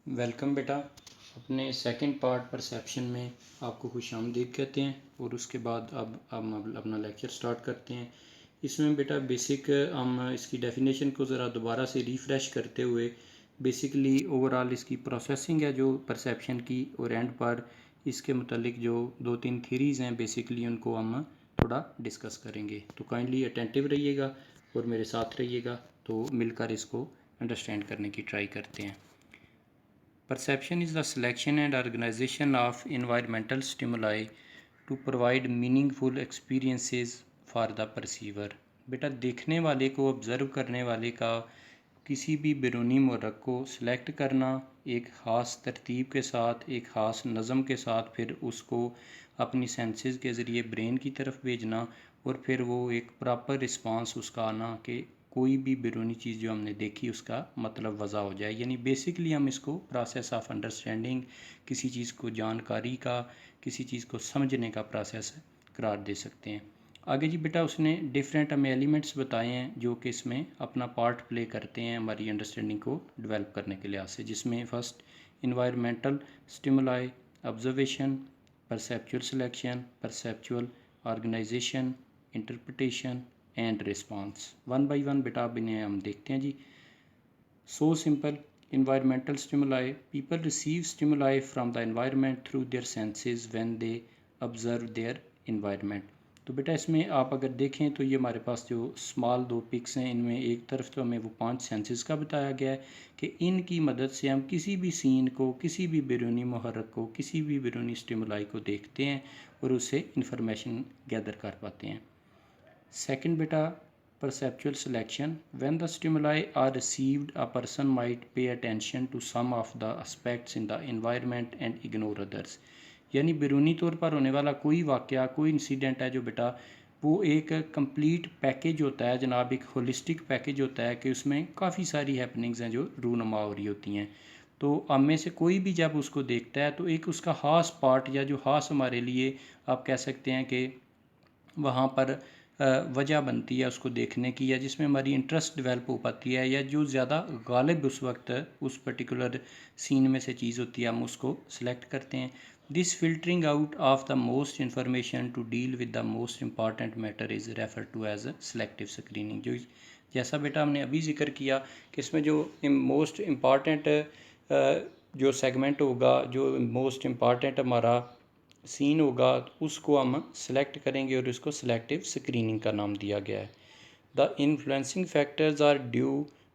Welcome बेटा। अपने second part perception में आपको खुशामदीद कहते हैं और उसके बाद अब हम अपना लेक्चर स्टार्ट करते हैं। इसमें बेटा बेसिक हम इसकी डेफिनेशन को ज़रा दोबारा से रिफ़्रेश करते हुए बेसिकली ओवरऑल इसकी प्रोसेसिंग है जो परसेप्शन की, और एंड पर इसके मतलब जो दो तीन थीरीज़ हैं बेसिकली उनको हम थोड़ा डिस्कस करेंगे। तो काइंडली अटेंटिव रहिएगा और मेरे साथ रहिएगा, तो मिलकर इसको अंडरस्टैंड करने की ट्राई करते हैं। Perception is the selection and organization of environmental stimuli to provide meaningful experiences for the perceiver। बेटा देखने वाले को, ऑब्ज़र्व करने वाले का किसी भी बैरूनी महरक को सिलेक्ट करना एक ख़ास तरतीब के साथ, एक ख़ास नज़म के साथ, फिर उसको अपनी सेंसेस के ज़रिए ब्रेन की तरफ भेजना और फिर वो एक प्रॉपर रिस्पांस उसका आना कि कोई भी बैरूनी चीज़ जो हमने देखी उसका मतलब वज़ा हो जाए। यानी बेसिकली हम इसको प्रोसेस ऑफ अंडरस्टैंडिंग, किसी चीज़ को जानकारी का, किसी चीज़ को समझने का प्रोसेस करार दे सकते हैं। आगे जी बेटा उसने डिफरेंट हमें एलिमेंट्स बताए हैं जो कि इसमें अपना पार्ट प्ले करते हैं हमारी अंडरस्टैंडिंग को डेवलप करने के लिहाज से, जिसमें first environmental stimuli, observation, perceptual selection, perceptual organization, interpretation and response. One by one बेटा अब इन्हें हम देखते हैं जी। So simple. environmental stimuli, people receive stimuli from the environment through their senses when they observe their environment। तो बेटा इसमें आप अगर देखें तो ये हमारे पास जो स्मॉल दो पिक्स हैं इनमें एक तरफ तो हमें वो 5 सेंसेस का बताया गया है कि इनकी मदद से हम किसी भी सीन को, किसी भी बैरूनी मुहर्रक को, किसी भी बैरूनी स्टिमुलाई को देखते हैं और उससे इंफॉर्मेशन गैदर कर पाते हैं। सेकंड बेटा perceptual selection, when the stimuli are received a person might pay attention to some of the aspects in the environment and ignore others। यानी बैरूनी तौर पर होने वाला कोई वाक़या, कोई इंसिडेंट है जो बेटा वो एक कंप्लीट पैकेज होता है जनाब, एक होलिस्टिक पैकेज होता है कि उसमें काफ़ी सारी हैपनिंग्स हैं जो रूनुमा हो रही होती हैं। तो हम में से कोई भी जब उसको देखता है तो एक उसका ख़ास पार्ट या जो ख़ास हमारे लिए आप कह सकते हैं कि वहाँ पर वजह बनती है उसको देखने की, या जिसमें हमारी इंटरेस्ट डेवलप हो पाती है, या जो ज़्यादा गालिब उस वक्त उस पर्टिकुलर सीन में से चीज़ होती है हम उसको सिलेक्ट करते हैं। This filtering out of the most information to deal with the most important matter is refer to as selective screening. जो जैसा बेटा हमने अभी जिक्र किया कि इसमें जो मोस्ट इम्पॉर्टेंट जो सेगमेंट होगा, जो मोस्ट इम्पॉर्टेंट हमारा सीन होगा, उसको हम सेलेक्ट करेंगे और इसको सेलेक्टिव स्क्रीनिंग का नाम दिया गया है। The influencing factors are due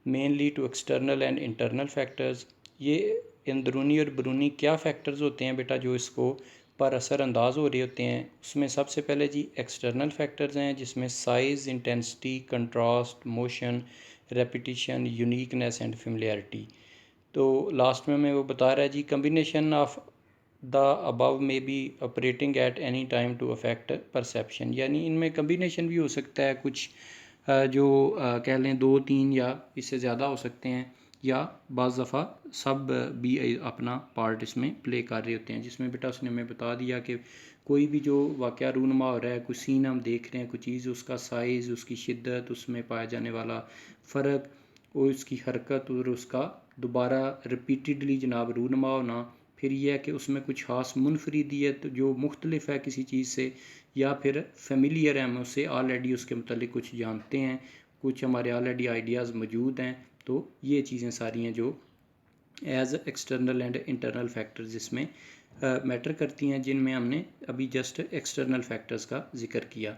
mainly to external and internal factors. ये अंदरूनी और बैरूनी क्या फ़ैक्टर्स होते हैं बेटा जो इसको पर असरअंदाज हो रहे होते हैं। उसमें सबसे पहले जी एक्सटर्नल फैक्टर्स हैं जिसमें size, intensity, contrast, motion, repetition, uniqueness and familiarity. तो लास्ट में हमें वो बता रहा है जी combination of the above may be operating at any time to affect perception. यानी इनमें कम्बिनेशन भी हो सकता है, कुछ जो कह लें 2-3 या इससे ज़्यादा हो सकते हैं, या बाज़ दफ़ा सब भी अपना पार्ट इसमें प्ले कर रहे होते हैं। जिसमें बेटा उसने हमें बता दिया कि कोई भी जो वाक़या रूनुमा हो रहा है, कुछ सीन हम देख रहे हैं, कुछ चीज़, उसका साइज़, उसकी शिद्दत, उसमें पाया जाने वाला फ़र्क और उसकी हरकत और उसका दोबारा रिपीटेडली जनाब रूनुमा होना, फिर यह है कि उसमें कुछ ख़ास मुनफरिदियत जो मुख्तलिफ है किसी चीज़ से, या फिर फेमिलियर है, हम उससे ऑलरेडी उसके मतलब कुछ जानते हैं, कुछ हमारे ऑलरेडी आइडियाज़ मौजूद हैं। तो ये चीज़ें सारी हैं जो as external and internal factors इसमें मैटर करती हैं, जिनमें हमने अभी जस्ट एक्सटर्नल फैक्टर्स का जिक्र किया।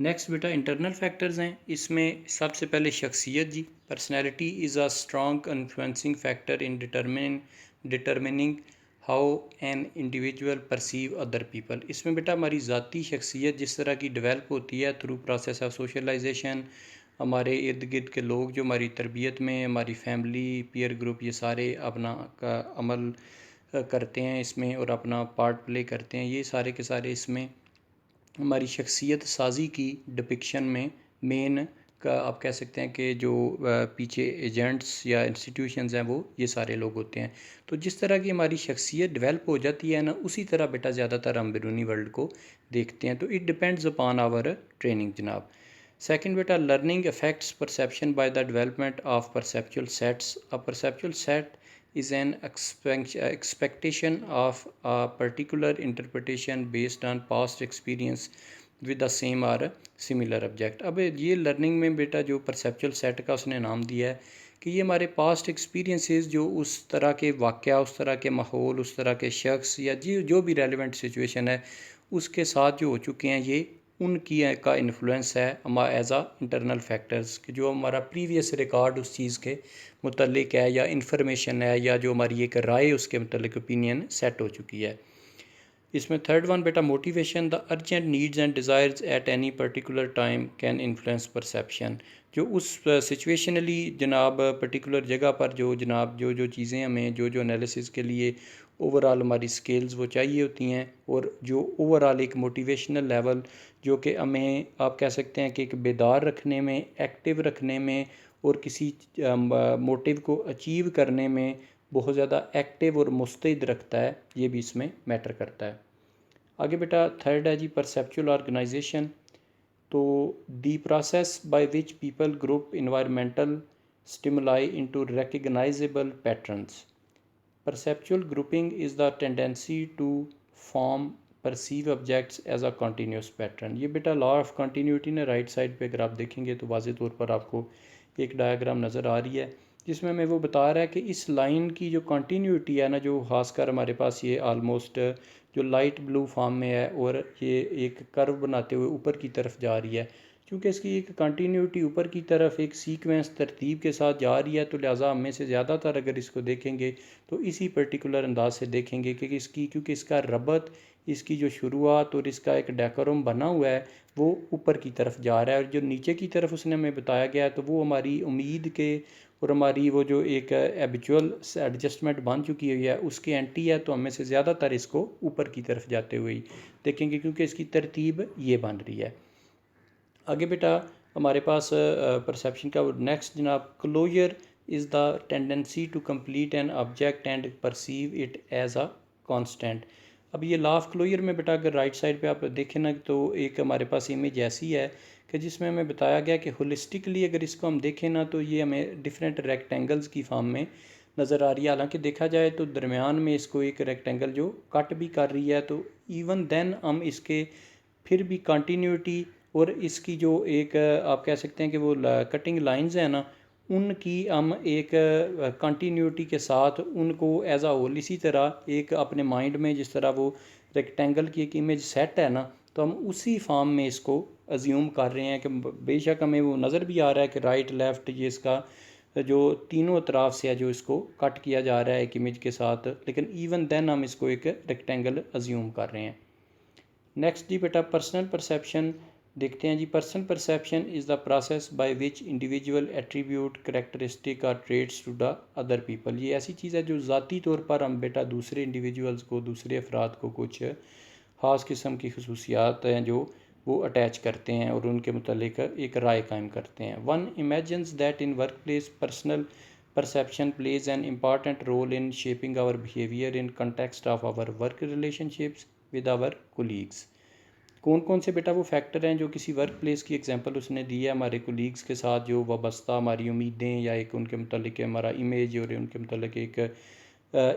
नेक्स्ट बेटा इंटरनल फैक्टर्स हैं। इसमें सबसे पहले शख्सियत जी। Personality is a strong influencing factor in determining how an individual perceive other people. इसमें बेटा हमारी ज़ाती शख्सियत जिस तरह की डेवलप होती है थ्रू प्रोसेस ऑफ सोशलाइजेशन, हमारे इर्द गिर्द के लोग जो हमारी तरबियत में, हमारी फैमिली, पीयर ग्रुप, ये सारे अपना का अमल करते हैं इसमें और अपना पार्ट प्ले करते हैं। ये सारे के सारे इसमें हमारी शख्सियत साजी की डिपिक्शन में मेन का आप कह सकते हैं कि जो पीछे एजेंट्स या इंस्टीट्यूशंस हैं वो ये सारे लोग होते हैं। तो जिस तरह की हमारी शख्सियत डेवलप हो जाती है ना, उसी तरह बेटा ज़्यादातर हम बैरूनी वर्ल्ड को देखते हैं। तो it depends upon our training जनाब। सेकंड बेटा learning affects perception by the development of perceptual sets. A perceptual set is an expectation of a particular interpretation based on past experience with the same or similar object। अब ये learning में बेटा जो perceptual set का उसने नाम दिया है कि ये हमारे पास्ट एक्सपीरियंसेस जो उस तरह के वाक़या, उस तरह के माहौल, उस तरह के शख्स या जो भी रेलिवेंट सिचुएशन है उसके साथ जो हो चुके हैं, ये उनकी का इन्फ्लुएंस है एज आ इंटरनल फैक्टर्स कि जो हमारा प्रीवियस रिकॉर्ड उस चीज़ के मुतल्लिक है या इंफॉर्मेशन है या जो हमारी एक राय उसके मुतल्लिक ओपिनियन सेट हो चुकी है। इसमें थर्ड वन बेटा motivation, the urgent needs and desires at any particular time can influence perception. जो उस सिचुएशनली जनाब पर्टिकुलर जगह पर जो जनाब जो चीज़ें हमें जो एनालिसिस के लिए ओवरऑल हमारी स्किल्स वो चाहिए होती हैं, और जो ओवरऑल एक मोटिवेशनल लेवल जो कि हमें आप कह सकते हैं कि एक बेदार रखने में, एक्टिव रखने में और किसी मोटिव को अचीव करने में बहुत ज़्यादा एक्टिव और मुस्तैद रखता है, ये भी इसमें मैटर करता है। आगे बेटा थर्ड है जी परसेप्चुअल ऑर्गेनाइजेशन। तो the process by which people group environmental stimuli into recognizable patterns. Perceptual grouping is the tendency to form perceive objects as a continuous pattern. ये बेटा लॉ ऑफ कंटिन्यूटी ने right side पे अगर आप देखेंगे तो वाज़े तौर पर आपको एक डायग्राम नज़र आ रही है जिसमें हमें वो बता रहा है कि इस लाइन की जो कंटिन्यूटी है ना, जो खासकर हमारे पास ये आलमोस्ट जो लाइट ब्लू फॉर्म में है और ये एक कर्व बनाते हुए ऊपर की तरफ जा रही है, क्योंकि इसकी एक कंटिन्यूटी ऊपर की तरफ एक सीक्वेंस तरतीब के साथ जा रही है, तो लिहाजा हम में से ज़्यादातर अगर इसको देखेंगे तो इसी पर्टिकुलर अंदाज से देखेंगे कि इसकी, क्योंकि इसका रबत, इसकी जो शुरुआत और इसका एक डेकोरम बना हुआ है वो ऊपर की तरफ जा रहा है, और जो नीचे की तरफ उसने हमें बताया गया है तो वो हमारी उम्मीद के और हमारी वो जो एक एबिचुअल एडजस्टमेंट बन चुकी हुई है उसके एंटी है, तो हमें से ज़्यादातर इसको ऊपर की तरफ जाते हुए ही देखेंगे क्योंकि इसकी तरतीब ये बन रही है। आगे बेटा हमारे पास परसेप्शन का नेक्स्ट जनाब closure is the tendency to complete an object and perceive it as a constant. अब ये लॉ ऑफ क्लोजर में बेटा अगर राइट साइड पे आप देखें ना तो एक हमारे पास इमेज ऐसी है कि जिसमें हमें बताया गया कि होलिस्टिकली अगर इसको हम देखें ना तो ये हमें डिफरेंट रेक्टेंगल्स की फॉर्म में नज़र आ रही है। हालांकि देखा जाए तो दरमियान में इसको एक रेक्टेंगल जो कट भी कर रही है, तो इवन देन हम इसके फिर भी कंटिन्यूटी और इसकी जो एक आप कह सकते हैं कि वो कटिंग लाइंस हैं ना, उनकी हम एक कंटिन्यूटी के साथ उनको एज आ होल इसी तरह एक अपने माइंड में जिस तरह वो रेक्टेंगल की एक इमेज सेट है ना, तो हम उसी फॉर्म में इसको अज्यूम कर रहे हैं कि बेशक हमें वो नज़र भी आ रहा है कि राइट लेफ़्ट ये इसका जो तीनों अतराफ से है जो इसको कट किया जा रहा है एक इमेज के साथ, लेकिन इवन देन हम इसको एक रेक्टेंगल अज्यूम कर रहे हैं। नेक्स्ट जी बेटा पर्सनल परसेप्शन देखते हैं जी। Personal perception is the process by which individual attribute characteristic or traits to the other people. ये ऐसी चीज़ है जो ज़ाती तौर पर हम बेटा दूसरे इंडिविजुअल्स को, दूसरे अफराद को कुछ ख़ास किस्म की खसूसियात हैं जो वो अटैच करते हैं और उनके मुतल्लिक एक राय कायम करते हैं। One imagines that in work place personal perception plays an important role in shaping our behaviour in context of our work relationships with our colleagues. कौन कौन से बेटा वो फैक्टर हैं जो किसी वर्क प्लेस की एग्जांपल उसने दी है हमारे कोलीग्स के साथ जो वाबस्ता हमारी उम्मीदें या एक उनके मुतल्लिक हमारा इमेज और उनके मुतल्लिक एक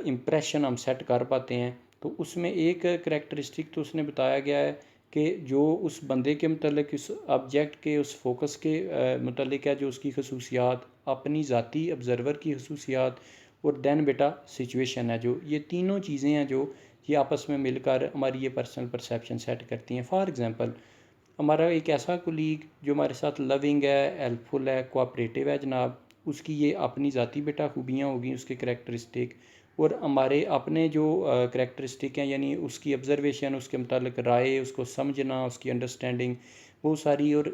इम्प्रेशन हम सेट कर पाते हैं। तो उसमें एक करैक्टरिस्टिक तो उसने बताया गया है कि जो उस बंदे के मुतल्लिक, उस ऑब्जेक्ट के, उस फोकस के मुतल्लिक है, जो उसकी खसूसियात, अपनी ज़ाती ऑब्ज़र्वर की खसूसियात और दैन बेटा सिचुएशन है, जो ये तीनों चीज़ें हैं जो ये आपस में मिलकर हमारी ये पर्सनल परसेप्शन सेट करती हैं। फॉर एग्ज़ाम्पल हमारा एक ऐसा कोलीग जो हमारे साथ लविंग है, हेल्पफुल है, कोऑपरेटिव है जनाब, उसकी ये अपनी ज़ाती बेटा खूबियाँ होगी, उसके करैक्टरिस्टिक, और हमारे अपने जो करैक्टरिस्टिक हैं यानी उसकी ऑब्ज़र्वेशन, उसके मुतालिक राय, उसको समझना, उसकी अंडरस्टैंडिंग वो सारी। और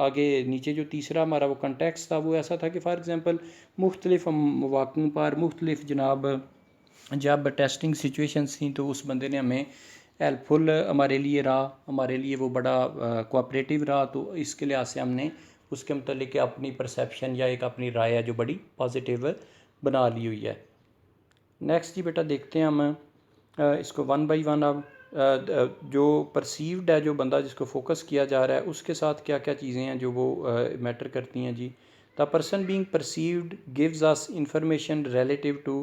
आगे नीचे जो तीसरा हमारा वो कंटेक्स्ट था वो ऐसा था कि फ़ॉर एग्ज़ाम्पल मुख्तलिफ़ मौक़ों पर मुख्तलिफ़ जनाब जब टेस्टिंग सिचुएशंस थी तो उस बंदे ने हमें हेल्पफुल हमारे लिए रहा, हमारे लिए वो बड़ा कोऑपरेटिव रहा, तो इसके लिहाज से हमने उसके मतलब अपनी परसेप्शन या एक अपनी राय है जो बड़ी पॉजिटिव बना ली हुई है। नेक्स्ट जी बेटा देखते हैं हम इसको वन बाय वन। अब जो परसीव्ड है, जो बंदा जिसको फोकस किया जा रहा है उसके साथ क्या क्या चीज़ें हैं जो वो मैटर करती हैं जी। The person being perceived gives us information relative to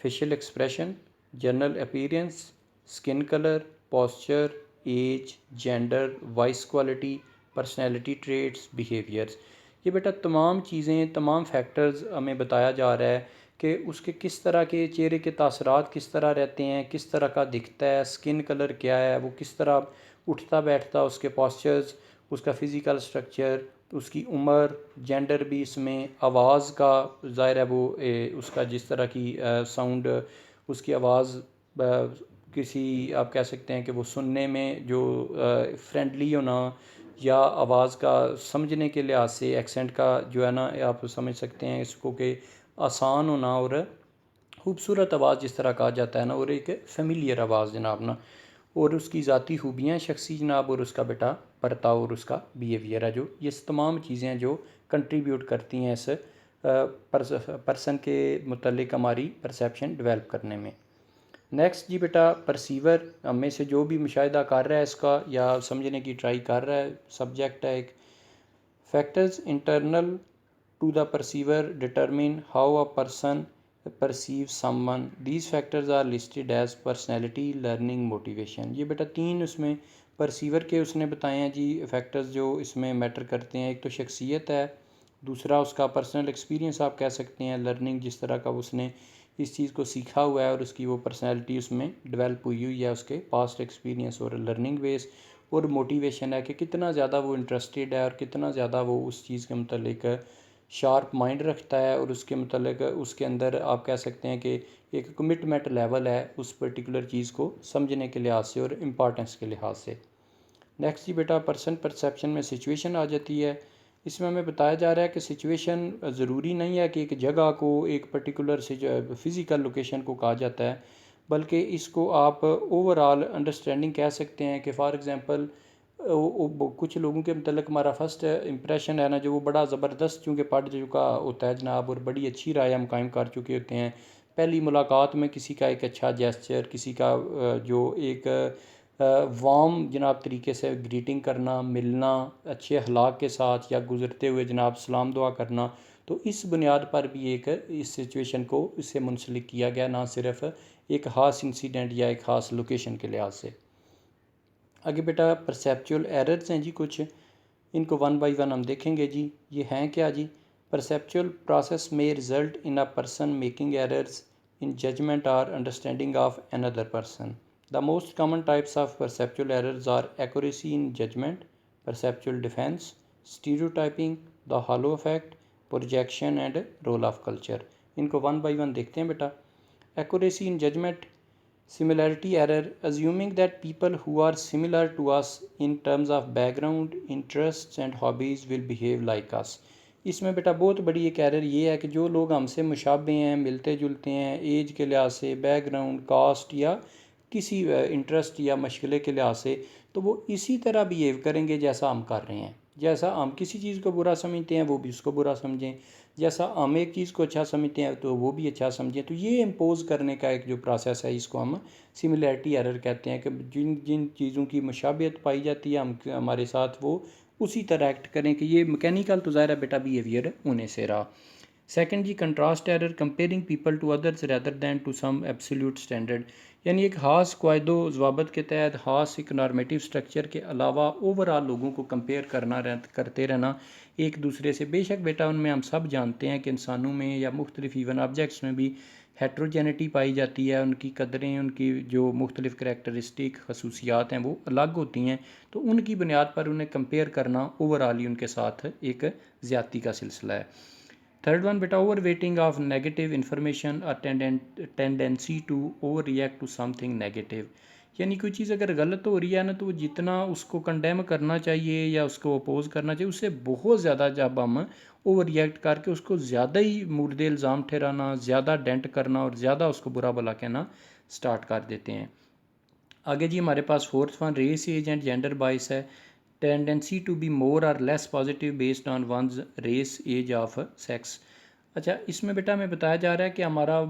facial expression, general appearance, skin colour, posture, age, gender, voice quality, personality traits, behaviours. ये बेटा तमाम चीज़ें, तमाम फैक्टर्स हमें बताया जा रहा है कि उसके किस तरह के चेहरे के तासरात किस तरह रहते हैं, किस तरह का दिखता है, स्किन कलर क्या है, वो किस तरह उठता बैठता, उसके पॉस्चर्स, उसका फ़िज़िकल स्ट्रक्चर, उसकी उम्र, जेंडर भी इसमें, आवाज़ का ज़ाहिर है वो उसका जिस तरह की साउंड, उसकी आवाज़ किसी आप कह सकते हैं कि वो सुनने में जो फ्रेंडली होना या आवाज़ का समझने के लिहाज से एक्सेंट का जो है ना आप समझ सकते हैं इसको कि आसान होना और खूबसूरत आवाज़ जिस तरह कहा जाता है ना, और एक फेमिलियर आवाज़ जनाब ना, और उसकी ज़ाती खूबियाँ शख्सी जनाब, और उसका बेटा बर्ताव और उसका बिहेवियर है, जो ये तमाम चीज़ें जो कंट्रीब्यूट करती हैं इस पर्सन के मुतल्लिक हमारी परसेप्शन डेवलप करने में। नेक्स्ट जी बेटा परसीवर, हमें से जो भी मुशाहिदा कर रहा है इसका या समझने की ट्राई कर रहा है, सब्जेक्ट है एक। Factors internal to the perceiver determine how a person perceive someone, these factors are listed as personality, learning, motivation. ये बेटा 3 उसमें परसीवर के उसने बताए हैं जी फैक्टर्स जो इसमें मैटर करते हैं। एक तो शख्सियत है, दूसरा उसका पर्सनल एक्सपीरियंस आप कह सकते हैं, लर्निंग जिस तरह का उसने इस चीज़ को सीखा हुआ है और उसकी वो पर्सनैलिटी उसमें डेवलप हुई है उसके पास्ट एक्सपीरियंस और लर्निंग बेस, और मोटिवेशन है कि कितना ज़्यादा वो इंटरेस्टेड है और कितना ज़्यादा वो उस चीज़ के मतलब शार्प माइंड रखता है, और उसके मतलब उसके अंदर आप कह सकते हैं कि एक कमिटमेंट लेवल है उस पर्टिकुलर चीज़ को समझने के लिहाज से और इम्पॉर्टेंस के लिहाज से। नेक्स्ट जी बेटा पर्सन परसेप्शन में सिचुएशन आ जाती है। इसमें हमें बताया जा रहा है कि सिचुएशन ज़रूरी नहीं है कि एक जगह को, एक पर्टिकुलर फ़िज़िकल लोकेशन को कहा जाता है, बल्कि इसको आप ओवरऑल अंडरस्टैंडिंग कह सकते हैं कि फ़ॉर एग्ज़ाम्पल कुछ लोगों के मतलब हमारा फ़र्स्ट इम्प्रेशन है ना जो वो बड़ा ज़बरदस्त चूँकि पढ़ चुका होता है जनाब, और बड़ी अच्छी राय हम कायम कर चुके होते हैं। पहली मुलाकात में किसी का एक अच्छा जेस्चर, किसी का जो एक वार्म जनाब तरीके से ग्रीटिंग करना, मिलना, अच्छे अखलाक के साथ या गुज़रते हुए जनाब सलाम दुआ करना, तो इस बुनियाद पर भी एक इस सिचुएशन को इससे मुंसलिक किया गया, ना सिर्फ एक ख़ास इंसिडेंट या एक ख़ास लोकेशन के लिहाज से। आगे बेटा परसेप्चुअल एरर्स हैं जी कुछ, इनको वन बाय वन हम देखेंगे जी। ये हैं क्या जी? परसेप्चुअल प्रोसेस में result in a person making errors in judgment or understanding of another person. The most common types of perceptual errors are accuracy in judgment, perceptual defense, stereotyping, the halo effect, projection and role of culture. इनको one by one देखते हैं बेटा। Accuracy in judgment, similarity error, assuming that people who are similar to us in terms of background, interests and hobbies will behave like us. इसमें बेटा बहुत बड़ी एक error ये है कि जो लोग हमसे मुशाबे हैं, मिलते जुलते हैं एज के लिहाज से, बैकग्राउंड, कास्ट या किसी इंटरेस्ट या मशगले के लिहाज से, तो वो इसी तरह बिहेव करेंगे जैसा हम कर रहे हैं। जैसा हम किसी चीज़ को बुरा समझते हैं वो भी उसको बुरा समझें, जैसा हम एक चीज़ को अच्छा समझते हैं तो वो भी अच्छा समझें। तो ये इम्पोज़ करने का एक जो प्रोसेस है इसको हम सिमिलैरिटी एरर कहते हैं कि जिन जिन चीज़ों की मुशाबियत पाई जाती है हम हमारे साथ वो उसी तरह एक्ट करें, कि ये मैकेनिकल तो ज़ाहिर है बेटा बिहेवियर होने से रहा। सेकंड जी contrast error, comparing people to others rather than to some absolute standard, यानी एक ख़ास क़ायदो ज़वाबत के तहत ख़ास एक नॉर्मेटिव स्ट्रक्चर के अलावा ओवरऑल लोगों को कंपेयर करते रहना एक दूसरे से। बेशक बेटा उनमें हम सब जानते हैं कि इंसानों में या मुख्तलिफ इवन ऑब्जेक्ट्स में भी हेट्रोजेनिटी पाई जाती है, उनकी कदरें, उनकी जो मुख्तलिफ करैक्टरिस्टिक खसूसियात हैं वो अलग होती हैं, तो उनकी बुनियाद पर उन्हें कंपेयर करना ओवरऑल ही उनके साथ एक ज़्यादती का सिलसिला है। थर्ड वन बेटा overweighting of negative information, a tendency to overreact to something negative, यानी कोई चीज़ अगर गलत हो रही है ना तो वो जितना उसको कंडेम करना चाहिए या उसको अपोज करना चाहिए उससे बहुत ज़्यादा जब हम ओवर रिएक्ट करके उसको ज़्यादा ही मुर्दे इल्ज़ाम ठहराना, ज़्यादा डेंट करना और ज़्यादा उसको बुरा भला कहना स्टार्ट कर देते हैं। आगे जी हमारे पास fourth one race, age and gender bias है, tendency to be more or less positive based on one's race, age of sex. अच्छा इसमें बेटा हमें बताया जा रहा है कि हमारा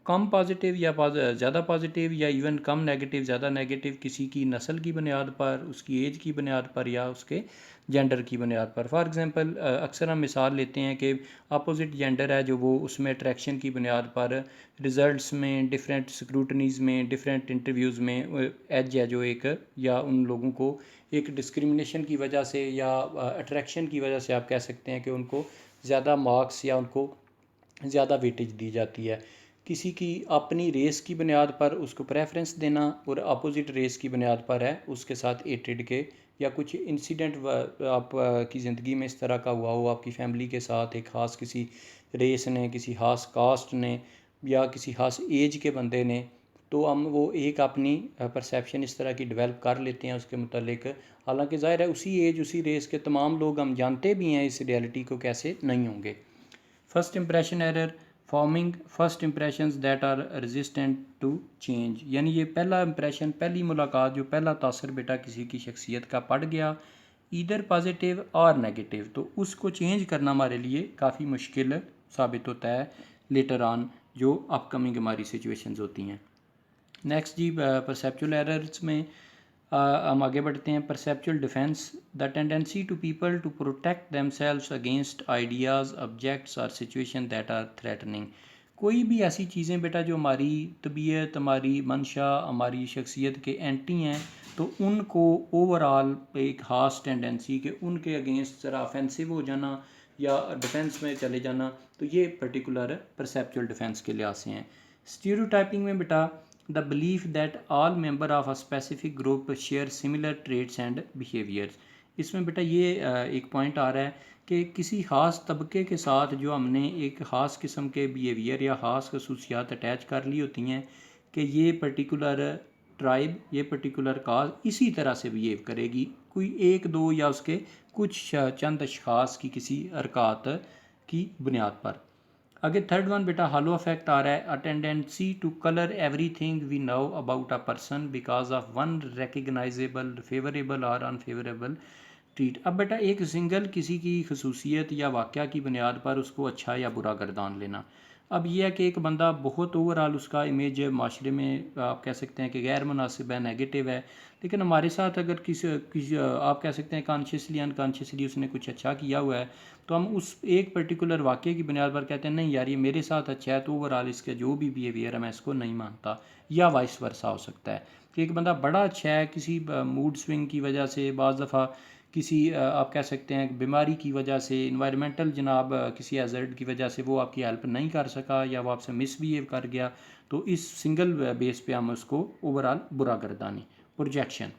कम पॉजिटिव या ज़्यादा पॉजिटिव या इवन कम नेगेटिव ज़्यादा नेगेटिव किसी की नस्ल की बुनियाद पर, उसकी एज की बुनियाद पर या उसके जेंडर की बुनियाद पर। फॉर एग्ज़ाम्पल अक्सर हम मिसाल लेते हैं कि अपोजिट जेंडर है जो वो उसमें अट्रैक्शन की बुनियाद पर रिज़ल्ट्स में, डिफरेंट स्क्रूटनीज़ में, डिफरेंट इंटरव्यूज़ में एज है जो एक, या उन लोगों को एक डिस्क्रिमिनेशन की वजह से या अट्रैक्शन की वजह से आप कह सकते हैं कि उनको ज़्यादा मार्क्स या उनको ज़्यादा वेटेज दी जाती है। किसी की अपनी रेस की बुनियाद पर उसको प्रेफरेंस देना और अपोजिट रेस की बुनियाद पर है उसके साथ एटेड के, या कुछ इंसिडेंट आप की ज़िंदगी में इस तरह का हुआ हो आपकी फैमिली के साथ, एक ख़ास किसी रेस ने, किसी ख़ास कास्ट ने या किसी ख़ास एज के बंदे ने, तो हम वो एक अपनी परसेप्शन इस तरह की डेवलप कर लेते हैं उसके मतलब। हालांकि ज़ाहिर है उसी एज उसी रेस के तमाम लोग हम जानते भी हैं इस रियलिटी को कैसे नहीं होंगे। First impression error, forming first impressions that are resistant to change, यानी ये पहला इंप्रेशन, पहली मुलाकात, जो पहला तासर बेटा किसी की शख्सियत का पड़ गया, इधर पॉजिटिव और नेगेटिव, तो उसको चेंज करना हमारे लिए काफ़ी मुश्किल साबित होता है लेटर ऑन जो अपकमिंग हमारी सिचुएशंस होती हैं। नेक्स्ट जी परसेप्चुअल एरर्स में हम आगे बढ़ते हैं। Perceptual defence, the tendency to people to protect themselves against ideas, objects और सिचुएशन दैट आर थ्रेटनिंग। कोई भी ऐसी चीज़ें बेटा जो हमारी तबीयत, हमारी मंशा, हमारी शख्सियत के एंटी हैं, तो उनको ओवरऑल एक ख़ास टेंडेंसी कि उनके अगेंस्ट ज़रा ऑफेंसिव हो जाना या डिफेंस में चले जाना, तो ये पर्टिकुलर परसेप्चुअल डिफेंस के लिहाज से हैं। स्टीरियोटाइपिंग में बेटा the belief that all member of a specific group share similar traits and behaviours. इसमें बेटा ये एक पॉइंट आ रहा है कि किसी ख़ास तबके के साथ जो हमने एक ख़ास किस्म के बिहेवियर या ख़ास खसूसियात अटैच कर ली होती हैं कि ये पर्टिकुलर ट्राइब, ये पर्टिकुलर काज इसी तरह से बिहेव करेगी, कोई एक दो या उसके कुछ चंद अशखास की किसी हरकत की बुनियाद पर। आगे थर्ड वन बेटा हॉलो इफेक्ट आ रहा है, a tendency to colour everything we know about a person because of one recognisable favourable और अनफेवरेबल ट्रीट। अब बेटा एक सिंगल किसी की खसूसियत या वाक़या की बुनियाद पर उसको अच्छा या बुरा गर्दान लेना। अब यह है कि एक बंदा बहुत ओवरऑल उसका इमेज माशरे में आप कह सकते हैं कि गैर मुनासिब है, नेगेटिव है, लेकिन हमारे साथ अगर किसी आप कह सकते हैं कॉन्शियसली अनकॉन्शियसली उसने कुछ अच्छा किया हुआ है, तो हम उस एक पर्टिकुलर वाक़े की बुनियाद पर कहते हैं नहीं यार ये मेरे साथ अच्छा है, तो ओवरऑल इसका जो भी बिहेवियर है मैं इसको नहीं मानता, या वाइस वर्सा हो सकता है कि एक बंदा बड़ा अच्छा है किसी मूड स्विंग की वजह से, बाज़ दफ़ा किसी आप कह सकते हैं बीमारी की वजह से, इन्वायरमेंटल जनाब किसी हैज़र्ड की वजह से वो आपकी हेल्प नहीं कर सका या वो आपसे मिसबिहेव कर गया, तो इस सिंगल बेस पे हम उसको ओवरऑल बुरा गर्दानी। Projection,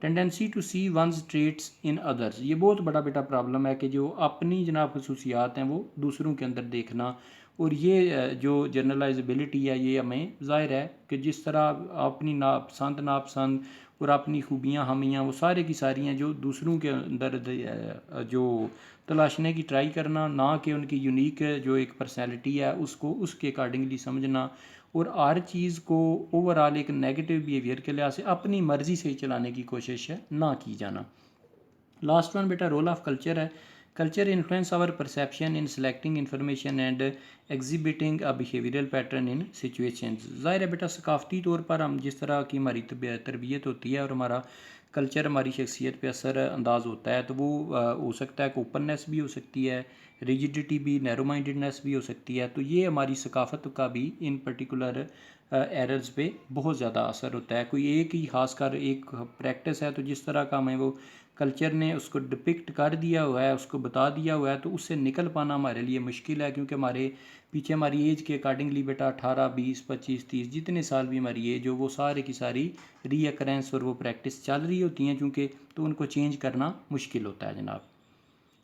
tendency to see one's traits in others, ये बहुत बड़ा बेटा प्रॉब्लम है कि जो अपनी जनाब खसूसियात हैं वो दूसरों के अंदर देखना, और ये जो जर्नलाइजेबिलिटी है ये हमें ज़ाहिर है कि जिस तरह अपनी नापसंद नापसंद और अपनी खूबियाँ हमियाँ वो सारे की सारी हैं जो दूसरों के अंदर जो तलाशने की ट्राई करना, ना कि उनकी यूनिक जो एक पर्सनैलिटी है उसको उसके अकॉर्डिंगली समझना, और हर चीज़ को ओवरऑल एक नेगेटिव बिहेवियर के लिहाज से अपनी मर्ज़ी से ही चलाने की कोशिश है ना की जाना। लास्ट वन बेटा रोल ऑफ कल्चर है। Culture influence our perception in selecting information and exhibiting a behavioural pattern in situations. ज़ाहिर है बेटा सकाफ़ती तौर पर हम जिस तरह की हमारी तरबियत होती है और हमारा कल्चर हमारी शख्सियत पे असर अंदाज होता है, तो वो हो सकता है कि ओपननेस भी हो सकती है, रिजिडिटी भी, नैरो माइंडेडनेस भी हो सकती है, तो ये हमारी सकाफ़त का भी इन पर्टिकुलर एरर्स पे बहुत ज़्यादा असर होता है। कोई एक ही खासकर एक प्रैक्टिस है तो जिस तरह का हमें वो कल्चर ने उसको डिपिक्ट कर दिया हुआ है, उसको बता दिया हुआ है, तो उससे निकल पाना हमारे लिए मुश्किल है, क्योंकि हमारे पीछे हमारी एज के अकॉर्डिंगली बेटा 18, 20, 25, 30 जितने साल भी हमारी एज हो वो सारे की सारी रीअकरेंस और वो प्रैक्टिस चल रही होती हैं चूँकि, तो उनको चेंज करना मुश्किल होता है जनाब।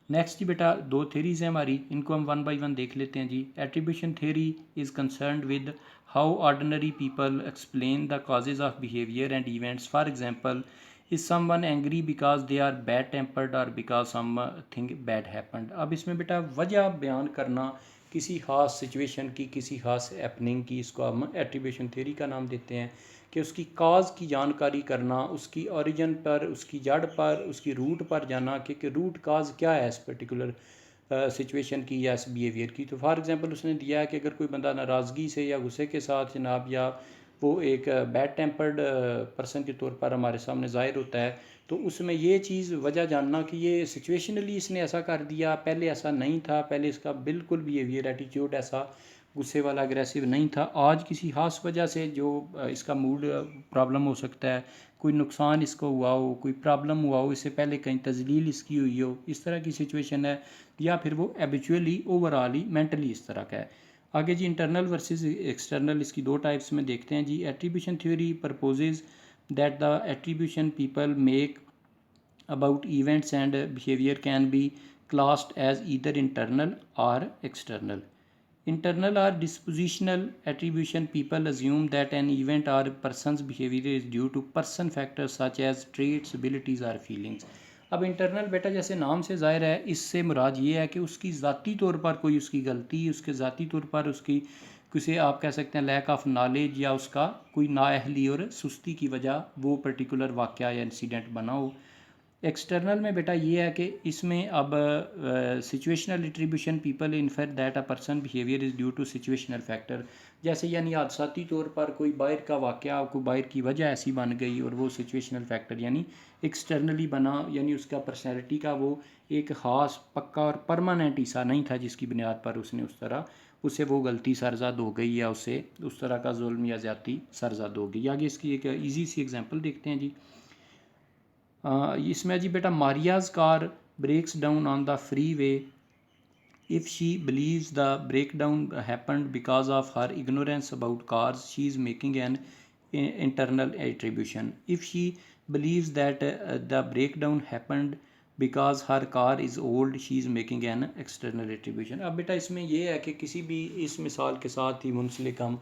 नेक्स्ट जी बेटा दो थेरीज़ हैं हमारी, इनको हम वन बाई वन देख लेते हैं जी। Attribution theory is concerned with how ordinary people explain the causes of behaviour and events. For example, is someone angry because they are bad tempered और बिकॉज समथिंग बैड हैपेंड। अब इसमें बेटा वजह बयान करना किसी ख़ास सिचुएशन की, किसी ख़ास हैपनिंग की, इसको हम एट्रीब्यूशन थेरी का नाम देते हैं कि उसकी काज की जानकारी करना, उसकी ओरिजिन पर, उसकी जड़ पर, उसकी रूट पर जाना कि रूट काज क्या है इस पर्टिकुलर सिचुएशन की या इस बिहेवियर की। तो फॉर एग्ज़ाम्पल उसने दिया है कि अगर कोई बंदा नाराज़गी से या गुस्से के साथ जनाब, या वो एक बैड टेम्पर्ड पर्सन के तौर पर हमारे सामने ज़ाहिर होता है, तो उसमें ये चीज़ वजह जानना कि ये सिचुएशनली इसने ऐसा कर दिया, पहले ऐसा नहीं था, पहले इसका बिल्कुल बिहेवियर एटीट्यूड ऐसा गुस्से वाला अग्रेसिव नहीं था, आज किसी खास वजह से जो इसका मूड प्रॉब्लम हो सकता है, कोई नुकसान इसको हुआ हो, कोई प्रॉब्लम हुआ हो, इससे पहले कहीं तजलील इसकी हुई हो, इस तरह की सिचुएशन है, या फिर वो एबिचुअली ओवरऑल ही मेंटली इस तरह का है। आगे जी इंटरनल वर्सेस एक्सटर्नल, इसकी दो टाइप्स में देखते हैं जी। Attribution theory proposes that the attribution people make about events and behavior can be classed as either internal or external. Internal or dispositional attribution, people assume that an event or person's behavior is due to person factors such as traits, abilities or feelings. अब internal बेटा जैसे नाम से ज़ाहिर है, इससे मुराद ये है कि उसकी ज़ाती तौर पर कोई उसकी गलती, उसके ज़ाती तौर पर उसकी किसी आप कह सकते हैं लैक ऑफ नॉलेज, या उसका कोई नाअहली और सुस्ती की वजह वो पर्टिकुलर वाक़या या इंसिडेंट बना हो। एक्सटर्नल में बेटा ये है कि इसमें अब situational attribution, people infer that a person behaviour is due to situational factor, जैसे यानी हादसाती तौर पर कोई बाहर का वाक़या, कोई बाहर की वजह ऐसी बन गई और वो सिचुएशनल फैक्टर यानी एक्सटर्नली बना, यानी उसका पर्सनैलिटी का वो एक ख़ास पक्का और परमानेंट हिस्सा नहीं था जिसकी बुनियाद पर उसने उस तरह उसे वो गलती सरजद हो गई, या उसे उस तरह का जुल्म या ज़्यादती सरजद हो गई। आगे इसकी एक ईजी सी एग्जांपल देखते हैं जी। इसमें जी बेटा, Maria's car breaks down on the freeway if she believes the breakdown happened because of her ignorance about cars, she is making an internal attribution. If she believes that the breakdown happened because her car is old, she is making an external attribution. अब बेटा इसमें ये है कि किसी भी इस मिसाल के साथ ही मुंसलिक हम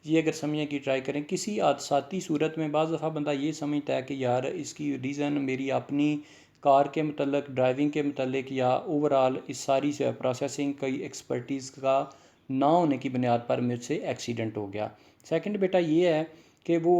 ये अगर समझने की ट्राई करें, किसी हादसाती सूरत में बाज़ दफ़ा बंदा ये समझता है कि यार इसकी रीज़न मेरी अपनी कार के मतलब ड्राइविंग के मतलब या ओवरऑल इस सारी प्रोसेसिंग कई एक्सपर्टीज़ का ना होने की बुनियाद पर मुझसे एक्सीडेंट हो गया। सेकंड बेटा ये है कि वो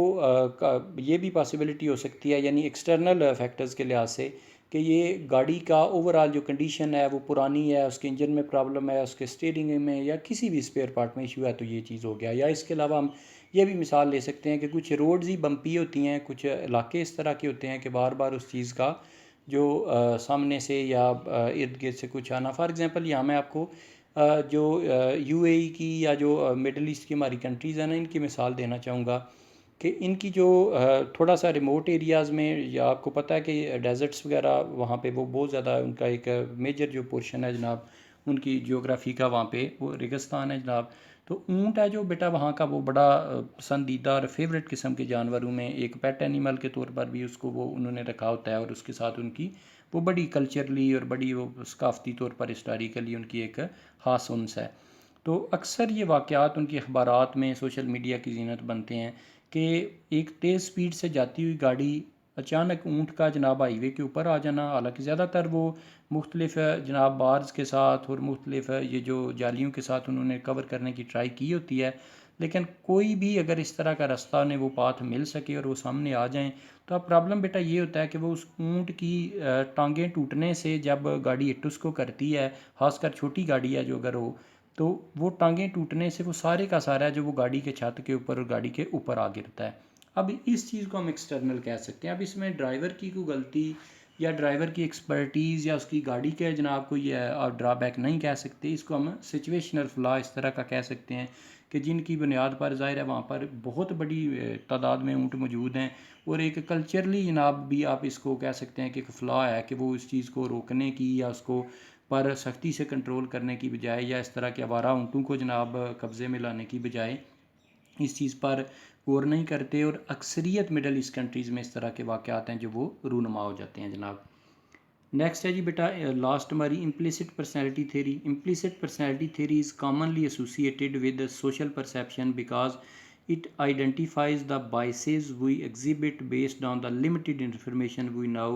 ये भी पॉसिबिलिटी हो सकती है, यानी एक्सटर्नल फैक्टर्स के लिहाज से, कि ये गाड़ी का ओवरऑल जो कंडीशन है वो पुरानी है, उसके इंजन में प्रॉब्लम है, उसके स्टीयरिंग में या किसी भी स्पेयर पार्ट में इशू है, तो ये चीज़ हो गया। या इसके अलावा हम ये भी मिसाल ले सकते हैं कि कुछ रोड्स ही बम्पी होती हैं, कुछ इलाके इस तरह के होते हैं कि बार बार उस चीज़ का जो सामने से या इर्द गिर्द से कुछ आना। फॉर एग्ज़ाम्पल यहाँ मैं आपको जो यूएई की या जो मिडल ईस्ट की हमारी कंट्रीज़ हैं ना, इनकी मिसाल देना चाहूँगा कि इनकी जो थोड़ा सा रिमोट एरियाज़ में, या आपको पता है कि डेजर्ट्स वगैरह वहाँ पे वो बहुत ज़्यादा उनका एक मेजर जो पोर्शन है जनाब, उनकी जियोग्राफी का वहाँ पे वो रेगिस्तान है जनाब। तो ऊँट है जो बेटा वहाँ का वो बड़ा पसंदीदा और फेवरेट किस्म के जानवरों में एक पेट एनिमल के तौर पर भी उसको वो उन्होंने रखा होता है, और उसके साथ उनकी वो बड़ी कल्चरली और बड़ी वो सकाफ़ती तौर पर हिस्टोरिकली उनकी एक ख़ास उनस है। तो अक्सर ये वाक़यात उनकी अखबारात में, सोशल मीडिया की ज़ीनत बनते हैं कि एक तेज़ स्पीड से जाती हुई गाड़ी अचानक ऊँट का जनाब हाईवे के ऊपर आ जाना। हालांकि ज़्यादातर वो मुख्तलिफ़ जनाब बार्स के साथ और मुख्तलिफ़ ये जो जालियों के साथ उन्होंने कवर करने की ट्राई की होती है, लेकिन कोई भी अगर इस तरह का रास्ता उन्हें वो पाथ मिल सके और वो सामने आ जाएं, तो अब प्रॉब्लम बेटा ये होता है कि वो उस ऊँट की टांगें टूटने से जब गाड़ी हिट उसको करती है, खासकर छोटी गाड़ी है जो अगर हो, तो वो टांगें टूटने से वो सारे का सारा जो वो गाड़ी के छत के ऊपर और गाड़ी के ऊपर आ गिरता है। अब इस चीज़ को हम एक्सटर्नल कह सकते हैं। अब इसमें ड्राइवर की कोई गलती या ड्राइवर की एक्सपर्टीज़ या उसकी गाड़ी के जनाब को ये आप ड्राबैक नहीं कह सकते, इसको हम सिचुएशनल फ्लॉ इस तरह का कह सकते हैं कि जिनकी बुनियाद पर ज़ाहिर है वहाँ पर बहुत बड़ी तादाद में ऊँट मौजूद हैं, और एक कल्चरली जनाब भी आप इसको कह सकते हैं कि एक फ़्लॉ है कि वो इस चीज़ को रोकने की या उसको पर सख्ती से कंट्रोल करने की बजाय, या इस तरह के आवारा ऊँटों को जनाब कब्ज़े में लाने की बजाय इस चीज़ पर गौर नहीं करते, और अक्सरियत मिडल ईस्ट कंट्रीज़ में इस तरह के वाक़यात हैं जो वो रूनुमा हो जाते हैं जनाब। नेक्स्ट है जी बेटा लास्ट हमारी implicit personality theory. Implicit personality theory is commonly associated with social perception because it identifies the biases we exhibit based on the limited information we know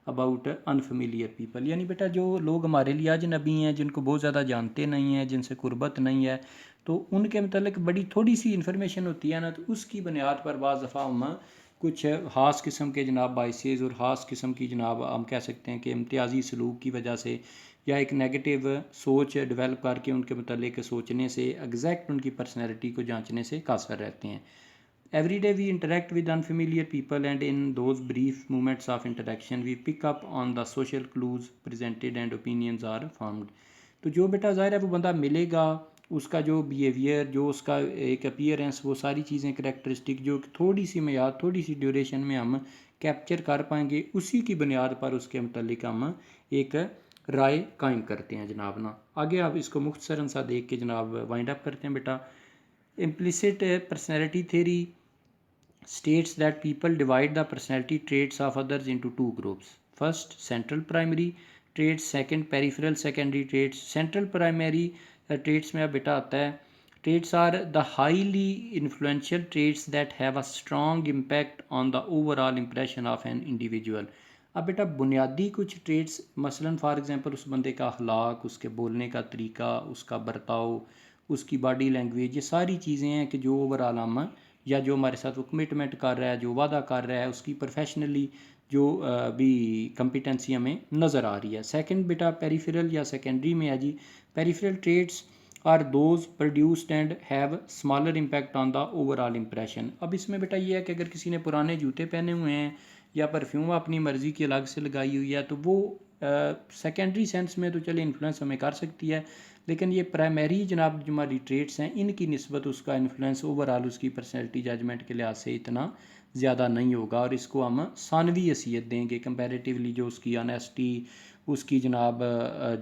about unfamiliar people। यानी बेटा जो लोग हमारे लिए अजनबी हैं, जिनको बहुत ज़्यादा जानते नहीं हैं, जिनसे कुर्बत नहीं है, तो उनके मतलब बड़ी थोड़ी सी इन्फॉर्मेशन होती है ना, तो उसकी बुनियाद पर बाज़ दफ़ा हम कुछ ख़ास किस्म के जनाब बाइसेस और ख़ास किस्म की जनाब हम कह सकते हैं कि इम्तियाज़ी सलूक की वजह से या एक नेगेटिव सोच डेवलप करके उनके मतलब सोचने से एग्जैक्ट उनकी पर्सनैलिटी को जांचने से कासर रहते हैं। Every day we interact with unfamiliar people, and in those brief moments of interaction we pick up on the social clues presented and opinions are formed। तो जो बेटा ज़ाहिर है वो बंदा मिलेगा, उसका जो बिहेवियर, जो उसका एक अपीयरेंस, वो सारी चीज़ें करेक्टरिस्टिक जो थोड़ी सी मियाद, थोड़ी सी ड्यूरेशन में हम कैप्चर कर पाएंगे, उसी की बुनियाद पर उसके मतलब हम एक राय कायम करते हैं जनाब ना। आगे आप इसको मुख्तसरन सा देख के जनाब वाइंड अप करते हैं बेटा। Implicit personality theory states that people divide the personality traits of others into two groups. First, central primary traits, second, peripheral secondary traits। Central primary traits में अब बेटा आता है, traits are the highly influential traits that have a strong impact on the overall impression of an individual। अब बेटा बुनियादी कुछ trades, मसलन फॉर एग्जांपल उस बंदे का अखलाक, उसके बोलने का तरीका, उसका बर्ताव, उसकी बॉडी लैंग्वेज, ये सारी चीज़ें हैं कि जो ओवरऑल हम, या जो हमारे साथ वो कमिटमेंट कर रहा है, जो वादा कर रहा है, उसकी प्रोफेशनली जो भी कंपिटेंसी हमें नज़र आ रही है। सेकंड बेटा पेरिफेरल या सेकेंडरी में है जी। Peripheral traits are those produced and have smaller impact on the overall impression. अब इसमें बेटा ये है कि अगर किसी ने पुराने जूते पहने हुए हैं या परफ्यूम अपनी मर्ज़ी की अलग से लगाई हुई है, तो वो सेकेंडरी सेंस में तो चले इन्फ्लुएंस हमें कर सकती है, लेकिन ये प्राइमरी जनाब जो हमारी ट्रेड्स हैं, इनकी निस्बत उसका इन्फ्लुएंस ओवरऑल उसकी पर्सनैलिटी जजमेंट के लिहाज से इतना ज़्यादा नहीं होगा, और इसको हम सानवी हैसियत देंगे कंपैरेटिवली। जो उसकी ऑनेस्टी, उसकी जनाब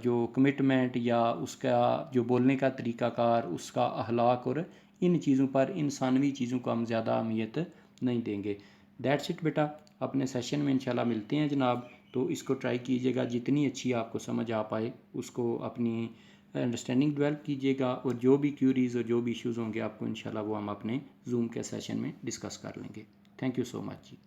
जो कमिटमेंट, या उसका जो बोलने का तरीक़ाकार, उसका अखलाक, और इन चीज़ों पर, इन सानवी चीज़ों को हम ज़्यादा अहमियत नहीं देंगे। दैट्स इट बेटा, अपने सेशन में इंशाल्लाह मिलते हैं जनाब। तो इसको ट्राई कीजिएगा, जितनी अच्छी आपको समझ आ पाए उसको अपनी अंडरस्टैंडिंग डेवलप कीजिएगा, और जो भी क्यूरीज़ और जो भी इश्यूज़ होंगे आपको इंशाल्लाह वो हम अपने जूम के सेशन में डिस्कस कर लेंगे। Thank you so much ji.